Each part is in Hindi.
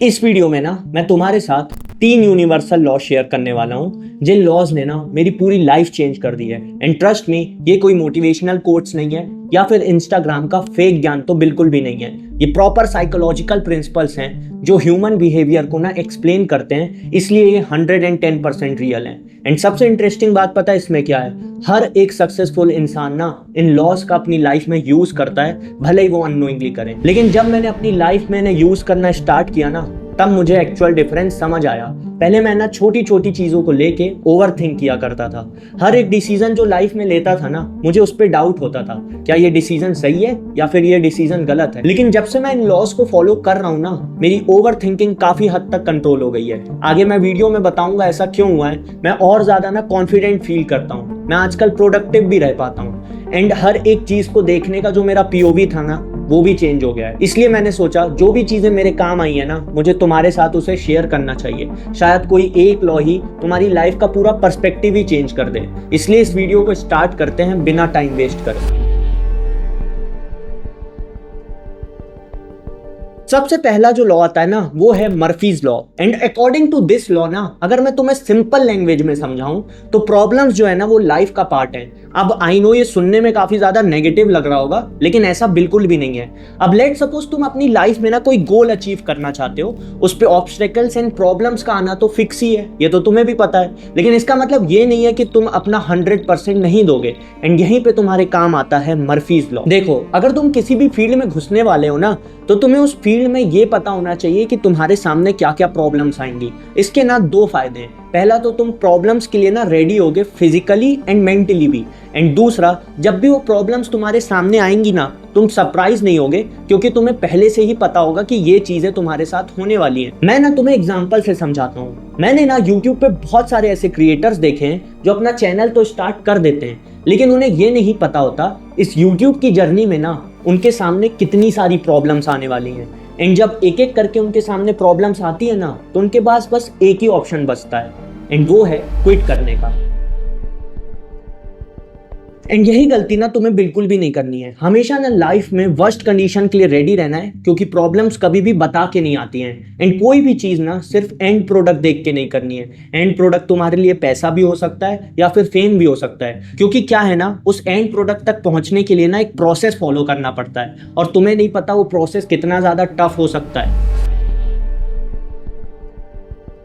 इस वीडियो में ना मैं तुम्हारे साथ 3 यूनिवर्सल लॉ शेयर करने वाला हूँ जिन लॉज ने ना मेरी पूरी लाइफ चेंज कर दी है। एंड ट्रस्ट मी, ये कोई मोटिवेशनल कोट्स नहीं है या फिर इंस्टाग्राम का फेक ज्ञान तो बिल्कुल भी नहीं है। ये प्रॉपर साइकोलॉजिकल प्रिंसिपल्स हैं जो ह्यूमन बिहेवियर को ना एक्सप्लेन करते हैं, इसलिए ये 110% रियल है। एंड सबसे इंटरेस्टिंग बात पता है इसमें क्या है? हर एक सक्सेसफुल इंसान ना इन लॉज का अपनी लाइफ में यूज करता है, भले ही वो अननोइंगली करे। लेकिन जब मैंने अपनी लाइफ में इन्हें यूज करना स्टार्ट किया ना, तब मुझे एक्चुअल डिफरेंस समझ आया। पहले मैं ना छोटी छोटी चीजों को लेके ओवर थिंक किया करता था। हर एक डिसीजन जो लाइफ में लेता था ना, मुझे उस पर डाउट होता था, क्या ये डिसीजन सही है या फिर ये डिसीजन गलत है। लेकिन जब से मैं इन लॉज को फॉलो कर रहा हूँ ना, मेरी ओवर थिंकिंग काफी हद तक कंट्रोल हो गई है। आगे मैं वीडियो में बताऊंगा ऐसा क्यों हुआ है। मैं और ज्यादा ना कॉन्फिडेंट फील करता हूँ, मैं आजकल प्रोडक्टिव भी रह पाता हूँ। एंड हर एक चीज को देखने का जो मेरा पीओवी था ना, वो भी चेंज हो गया है। इसलिए मैंने सोचा जो भी चीजें मेरे काम आई है ना, मुझे तुम्हारे साथ उसे शेयर करना चाहिए। शायद कोई एक लॉ ही तुम्हारी लाइफ का पूरा पर्सपेक्टिव ही चेंज कर दे। इसलिए इस वीडियो को स्टार्ट करते हैं बिना टाइम वेस्ट करे। सबसे पहला जो लॉ आता है ना, वो है Murphy's law. And according to this law ना, अगर मैं तुम्हें सिंपल लैंग्वेज में समझाऊं तो प्रॉब्लम्स जो है ना, वो लाइफ का पार्ट है। अब आई नो ये सुनने में काफी ज्यादा नेगेटिव लग रहा होगा, लेकिन ऐसा बिल्कुल भी नहीं है। अब लेट सपोज तुम अपनी लाइफ में ना कोई गोल अचीव करना चाहते हो, उस पे ऑब्स्टेकल्स एंड प्रॉब्लम्स का आना तो फिक्स ही है, ये तो तुम्हें भी पता है। लेकिन इसका मतलब ये नहीं है कि तुम अपना 100% नहीं दोगे। एंड यहीं पे तुम्हारे काम आता है मर्फीज लॉ। देखो, अगर तुम किसी भी फील्ड में घुसने वाले हो ना, तो तुम्हें उस फील्ड में ये पता होना चाहिए कि तुम्हारे सामने क्या क्या प्रॉब्लम्स आएंगी। इसके ना 2 फायदे हैं। पहला तो तुम प्रॉब्लम्स के लिए ना रेडी होगे फिजिकली एंड मेंटली भी। एंड दूसरा, जब भी वो प्रॉब्लम्स तुम्हारे सामने आएंगी ना, तुम सरप्राइज नहीं होगे, क्योंकि तुम्हें पहले से ही पता होगा कि ये चीजें तुम्हारे साथ होने वाली हैं। मैं ना तुम्हें एग्जांपल से समझाता हूँ। मैंने ना यूट्यूब पे बहुत सारे ऐसे क्रिएटर्स देखे हैं जो अपना चैनल तो स्टार्ट कर देते हैं, लेकिन उन्हें ये नहीं पता होता इस यूट्यूब की जर्नी में ना उनके सामने कितनी सारी प्रॉब्लम्स आने वाली हैं। एंड जब एक एक करके उनके सामने प्रॉब्लम्स आती है ना, तो उनके पास बस एक ही ऑप्शन बचता है, एंड वो है क्विट करने का। एंड यही गलती ना तुम्हें बिल्कुल भी नहीं करनी है। हमेशा ना लाइफ में वर्स्ट कंडीशन के लिए रेडी रहना है, क्योंकि प्रॉब्लम्स कभी भी बता के नहीं आती हैं। एंड कोई भी चीज ना सिर्फ एंड प्रोडक्ट देख के नहीं करनी है। एंड प्रोडक्ट तुम्हारे लिए पैसा भी हो सकता है या फिर फेम भी हो सकता है, क्योंकि क्या है ना, उस एंड प्रोडक्ट तक पहुंचने के लिए ना एक प्रोसेस फॉलो करना पड़ता है, और तुम्हें नहीं पता वो प्रोसेस कितना ज्यादा टफ हो सकता है।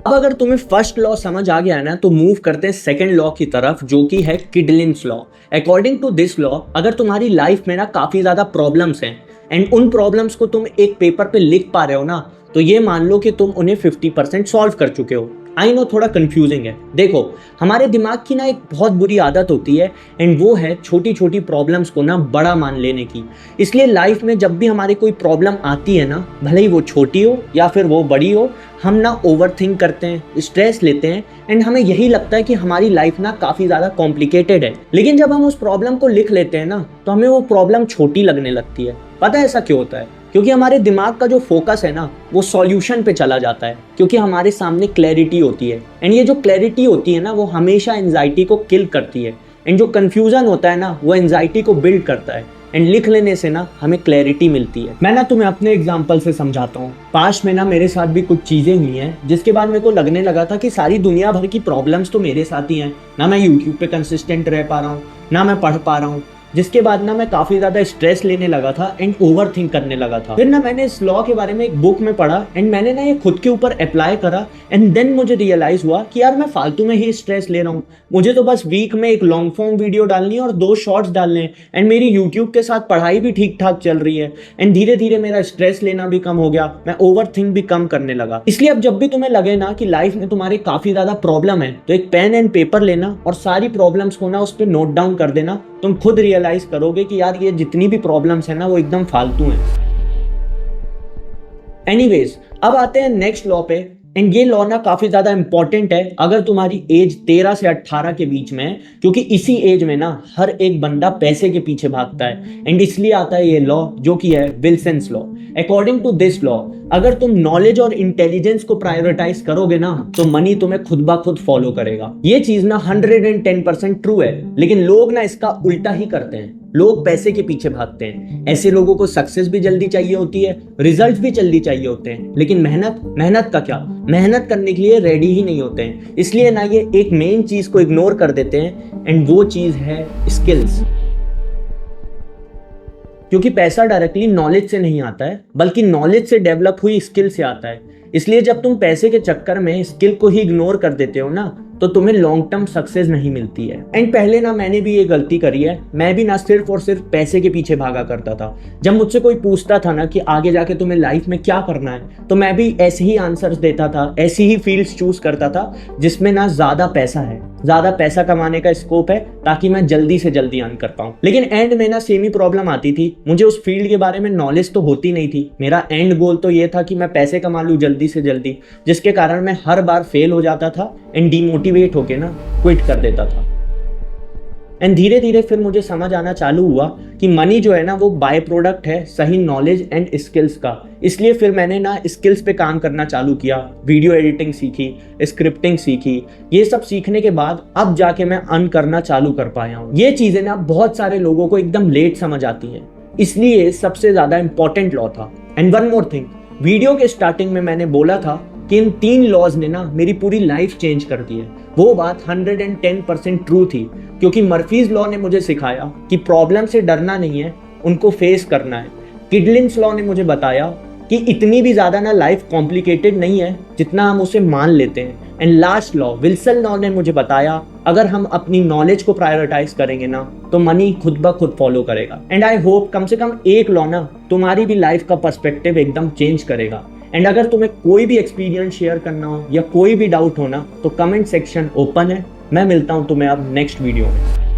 अब अगर तुम्हें फर्स्ट लॉ समझ आ गया है ना, तो मूव करते हैं सेकंड लॉ की तरफ, जो कि है Kidling's law. According to this law, अगर तुम्हारी लाइफ में ना काफी ज्यादा प्रॉब्लम्स हैं एंड उन प्रॉब्लम्स को तुम एक पेपर पे लिख पा रहे हो ना, तो ये मान लो कि तुम उन्हें 50% सॉल्व कर चुके हो। आई नो थोड़ा कंफ्यूजिंग है। देखो, हमारे दिमाग की ना एक बहुत बुरी आदत होती है, एंड वो है छोटी छोटी प्रॉब्लम्स को ना बड़ा मान लेने की। इसलिए लाइफ में जब भी हमारी कोई प्रॉब्लम आती है ना, भले ही वो छोटी हो या फिर वो बड़ी हो, हम ना ओवर थिंक करते हैं, स्ट्रेस लेते हैं, एंड हमें यही लगता है कि हमारी लाइफ ना काफी ज्यादा कॉम्प्लिकेटेड है। लेकिन जब हम उस प्रॉब्लम को लिख लेते हैं ना, तो हमें वो प्रॉब्लम छोटी लगने लगती है। पता है ऐसा क्यों होता है? क्योंकि हमारे दिमाग का जो फोकस है ना, वो सॉल्यूशन पे चला जाता है, क्योंकि हमारे सामने क्लैरिटी होती है। एंड ये जो क्लैरिटी होती है ना, वो हमेशा एंजाइटी को किल करती है। एंड जो कंफ्यूजन होता है ना, वो एंजाइटी को बिल्ड करता है। एंड लिख लेने से ना हमें क्लैरिटी मिलती है। मैं ना तुम्हें अपने एग्जांपल से समझाता हूँ। पास्ट में ना मेरे साथ भी कुछ चीजें हुई हैं, जिसके बाद मेरे को लगने लगा था कि सारी दुनिया भर की प्रॉब्लम्स तो मेरे साथ ही हैं। ना मैं यूट्यूब पे कंसिस्टेंट रह पा रहा हूँ, ना मैं पढ़ पा रहा हूँ, जिसके बाद ना मैं काफी ज्यादा स्ट्रेस लेने लगा था एंड ओवर थिंक करने लगा था। फिर ना मैंने इस लॉ के बारे में एक बुक में पढ़ा, एंड मैंने ना ये खुद के ऊपर अप्लाई करा। एंड देन मुझे रियलाइज हुआ कि यार मैं फालतू में ही स्ट्रेस ले रहा हूँ। मुझे तो बस वीक में एक लॉन्ग फॉर्म वीडियो डालनी है और 2 शॉर्ट्स डालने हैं, एंड मेरी यूट्यूब के साथ पढ़ाई भी ठीक ठाक चल रही है। एंड धीरे धीरे मेरा स्ट्रेस लेना भी कम हो गया, मैं ओवर थिंक भी कम करने लगा। इसलिए अब जब भी तुम्हें लगे ना कि लाइफ में तुम्हारे काफी ज्यादा प्रॉब्लम है, तो एक पेन एंड पेपर लेना और सारी प्रॉब्लम्स को ना उस पर नोट डाउन कर देना। तुम खुद रियलाइज करोगे कि यार ये जितनी भी प्रॉब्लम्स है ना, वो एकदम फालतू हैं। एनीवेज, अब आते हैं नेक्स्ट लॉ पे। एंड ये लॉ ना काफी ज्यादा इंपॉर्टेंट है अगर तुम्हारी एज 13 से 18 के बीच में है, क्योंकि इसी एज में ना हर एक बंदा पैसे के पीछे भागता है। एंड इसलिए आता है ये लॉ, जो कि है Wilson's law. According to this law, अगर तुम नॉलेज और इंटेलिजेंस को प्रायोरिटाइज करोगे ना, तो मनी तुम्हें खुद ब खुद फॉलो करेगा। ये चीज ना 110% ट्रू है, लेकिन लोग ना इसका उल्टा ही करते हैं। लोग पैसे के पीछे भागते हैं। ऐसे लोगों को सक्सेस भी जल्दी चाहिए होती है, रिजल्ट भी जल्दी चाहिए होते हैं, लेकिन मेहनत का क्या, मेहनत करने के लिए रेडी ही नहीं होते हैं। इसलिए ना ये एक मेन चीज को इग्नोर कर देते हैं, एंड वो चीज है स्किल्स। क्योंकि पैसा डायरेक्टली नॉलेज से नहीं आता है, बल्कि नॉलेज से डेवलप हुई स्किल से आता है। इसलिए जब तुम पैसे के चक्कर में स्किल को ही इग्नोर कर देते हो ना, तो तुम्हें लॉन्ग टर्म सक्सेस नहीं मिलती है। एंड पहले ना मैंने भी ये गलती करी है। मैं भी ना सिर्फ और सिर्फ पैसे के पीछे भागा करता था। जब मुझसे कोई पूछता था ना कि आगे जाके तुम्हें लाइफ में क्या करना है, तो मैं भी ऐसे ही आंसर्स देता था, ऐसी ही फील्ड्स चूज करता था जिसमें ना ज्यादा पैसा है, ज्यादा पैसा कमाने का स्कोप है, ताकि मैं जल्दी से जल्दी अर्न कर पाऊं। लेकिन एंड में ना सेम ही प्रॉब्लम आती थी। मुझे उस फील्ड के बारे में नॉलेज तो होती नहीं थी। मेरा एंड गोल तो ये था कि मैं पैसे कमा लूं जल्दी से जल्दी, जिसके कारण मैं हर बार फेल हो जाता था एंड डीमोटिवेट होके ना क्विट कर देता था। एंड धीरे धीरे फिर मुझे समझ आना चालू हुआ कि मनी जो है ना वो बाय प्रोडक्ट है सही नॉलेज एंड स्किल्स का। इसलिए फिर मैंने ना स्किल्स पे काम करना चालू किया, वीडियो एडिटिंग सीखी, स्क्रिप्टिंग सीखी। ये सब सीखने के बाद अब जाके मैं अर्न करना चालू कर पाया हूँ। ये चीजें ना बहुत सारे लोगों को एकदम लेट समझ आती है, इसलिए सबसे ज्यादा इंपॉर्टेंट लॉ था। And one more thing, video के स्टार्टिंग में मैंने बोला था कि इन 3 लॉज ने ना मेरी पूरी लाइफ चेंज कर दी है। वो बात 110% ट्रू थी, क्योंकि मर्फीज लॉ ने मुझे सिखाया कि प्रॉब्लम से डरना नहीं है, उनको फेस करना है। किडलिंस लॉ ने मुझे बताया कि इतनी भी ज्यादा ना लाइफ कॉम्प्लिकेटेड नहीं है जितना हम उसे मान लेते हैं। And last law Wilson law ने मुझे बताया, अगर हम अपनी नॉलेज को प्रायोरिटाइज करेंगे ना, तो मनी खुद ब खुद फॉलो करेगा। एंड आई होप कम से कम एक लॉ ना तुम्हारी भी लाइफ का पर्सपेक्टिव एकदम चेंज करेगा। एंड अगर तुम्हें कोई भी एक्सपीरियंस शेयर करना हो या कोई भी डाउट हो ना, तो कमेंट सेक्शन ओपन है। मैं मिलता हूं तुम्हें अब नेक्स्ट वीडियो में।